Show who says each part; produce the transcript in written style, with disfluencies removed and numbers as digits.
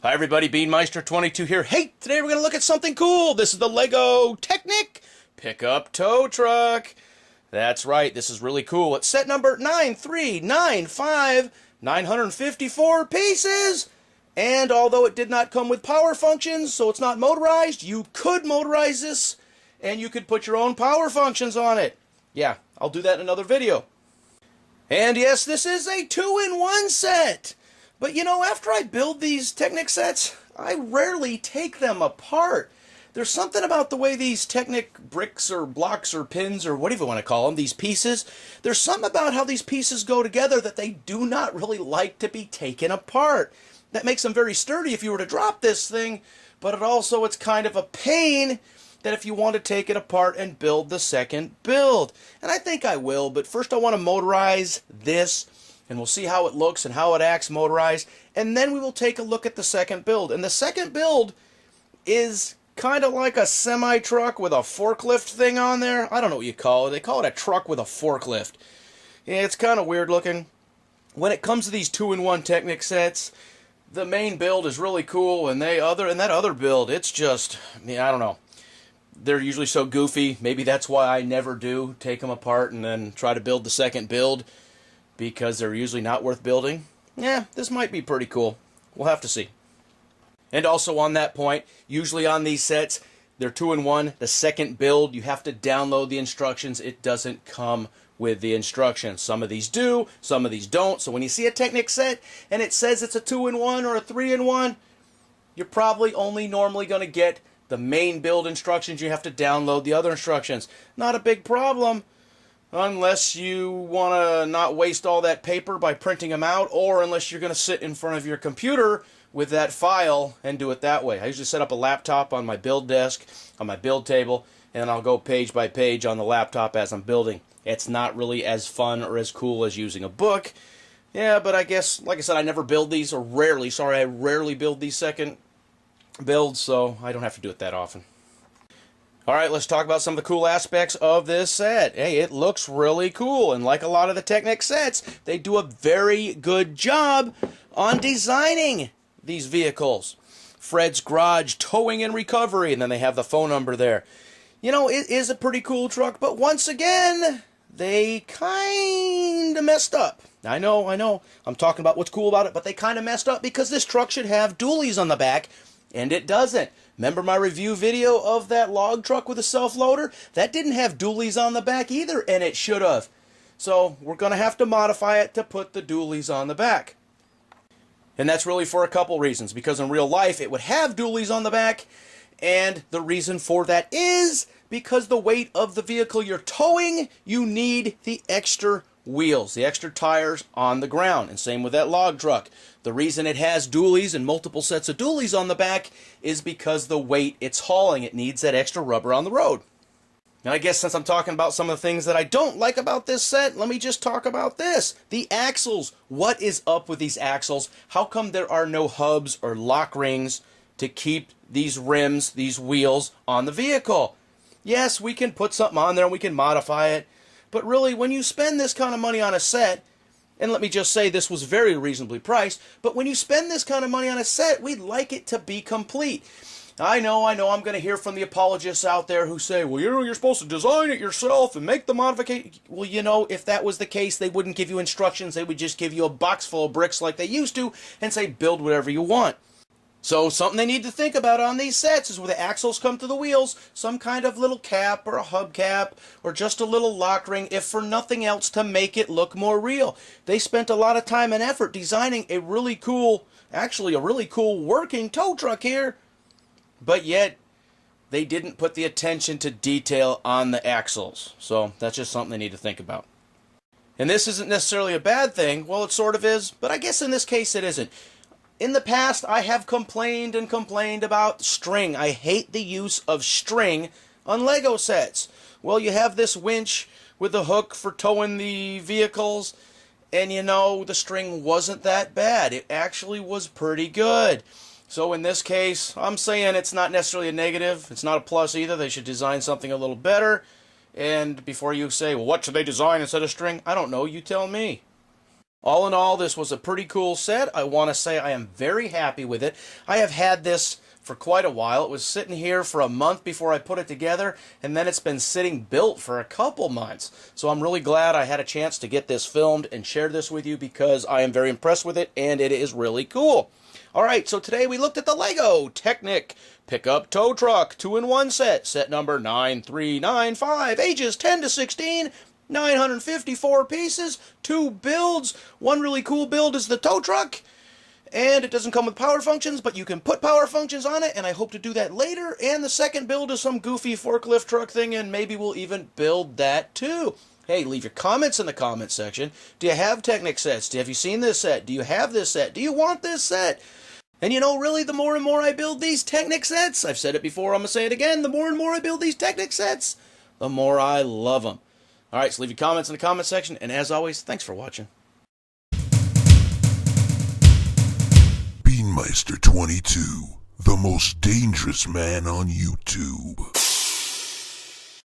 Speaker 1: Hi everybody, Beanmeister22 here. Hey, today we're going to look at something cool. This is the Lego Technic pickup tow truck. That's right, this is really cool. It's set number 9395, 954 pieces. And although it did not come with power functions, so it's not motorized, you could motorize this and you could put your own power functions on it. Yeah, I'll do that in another video. And yes, this is a 2-in-1 set. But you know, after I build these Technic sets, I rarely take them apart. There's something about the way these Technic bricks or blocks or pins or whatever you want to call them, these pieces, there's something about how these pieces go together that they do not really like to be taken apart. That makes them very sturdy if you were to drop this thing, but it's kind of a pain that if you want to take it apart and build the second build. And I think I will, but first I want to motorize this, and we'll see how it looks and how it acts motorized, and then we will take a look at the second build. And the second build is kind of like a semi-truck with a forklift thing on there. I don't know what you call it. They call it a truck with a forklift. Yeah, it's kind of weird looking. When it comes to these 2-in-1 Technic sets, the main build is really cool, and that other build, it's just, I don't know. They're usually so goofy. Maybe that's why I never do take them apart and then try to build the second build, because they're usually not worth building. Yeah, this might be pretty cool. We'll have to see. And also on that point, usually on these sets, they're 2-in-1. The second build, you have to download the instructions. It doesn't come with the instructions. Some of these do, some of these don't. So when you see a Technic set and it says it's a 2-in-1 or a 3-in-1, you're probably only normally going to get the main build instructions. You have to download the other instructions. Not a big problem, unless you want to not waste all that paper by printing them out, or unless you're going to sit in front of your computer with that file and do it that way. I usually set up a laptop on my build desk, on my build table, and I'll go page by page on the laptop as I'm building. It's not really as fun or as cool as using a book. Yeah, but I guess, like I said, I never build these, or I rarely build these second builds, so I don't have to do it that often. Alright, let's talk about some of the cool aspects of this set. Hey, it looks really cool, and like a lot of the Technic sets, they do a very good job on designing these vehicles. Fred's Garage Towing and Recovery, and then they have the phone number there. You know, it is a pretty cool truck, but once again, they kind of messed up. I know, I'm talking about what's cool about it, but they kind of messed up because this truck should have dualies on the back, and it doesn't. Remember my review video of that log truck with a self-loader? That didn't have dualies on the back either, and it should have. So we're going to have to modify it to put the dualies on the back. And that's really for a couple reasons, because in real life it would have dualies on the back, and the reason for that is because the weight of the vehicle you're towing, you need the extra wheels, the extra tires on the ground, and same with that log truck. The reason it has dualies and multiple sets of dualies on the back is because the weight it's hauling, it needs that extra rubber on the road. Now I guess since I'm talking about some of the things that I don't like about this set, let me just talk about this. The axles. What is up with these axles? How come there are no hubs or lock rings to keep these rims, these wheels on the vehicle? Yes, we can put something on there and we can modify it, but really when you spend this kind of money on a set, and let me just say this was very reasonably priced, but when you spend this kind of money on a set, we'd like it to be complete. I know, I'm going to hear from the apologists out there who say, well, you're supposed to design it yourself and make the modification. Well, if that was the case, they wouldn't give you instructions. They would just give you a box full of bricks like they used to and say, build whatever you want. So something they need to think about on these sets is where the axles come to the wheels, some kind of little cap or a hubcap or just a little lock ring, if for nothing else to make it look more real. They spent a lot of time and effort designing a really cool working tow truck here, but yet they didn't put the attention to detail on the axles. So that's just something they need to think about. And this isn't necessarily a bad thing. Well, it sort of is, but I guess in this case it isn't. In the past, I have complained and complained about string. I hate the use of string on Lego sets. Well, you have this winch with the hook for towing the vehicles, and you know, the string wasn't that bad. It actually was pretty good. So in this case, I'm saying it's not necessarily a negative. It's not a plus either. They should design something a little better. And before you say, well, what should they design instead of string? I don't know. You tell me. All in all, this was a pretty cool set. I want to say I am very happy with it. I have had this for quite a while. It was sitting here for a month before I put it together, and then it's been sitting built for a couple months. So I'm really glad I had a chance to get this filmed and share this with you because I am very impressed with it, and it is really cool. Alright, so today we looked at the Lego Technic Pickup Tow Truck 2-in-1 set, set number 9395, ages 10 to 16, 954 pieces, 2 builds. One really cool build is the tow truck, and it doesn't come with power functions, but you can put power functions on it, and I hope to do that later. And the second build is some goofy forklift truck thing, and maybe we'll even build that too. Hey, leave your comments in the comment section. Do you have Technic sets? Have you seen this set? Do you have this set? Do you want this set? And you know, really, the more and more I build these Technic sets, I've said it before, I'm going to say it again, the more and more I build these Technic sets, the more I love them. Alright, so leave your comments in the comment section, and as always, thanks for watching.
Speaker 2: Beanmeister 22, the most dangerous man on YouTube.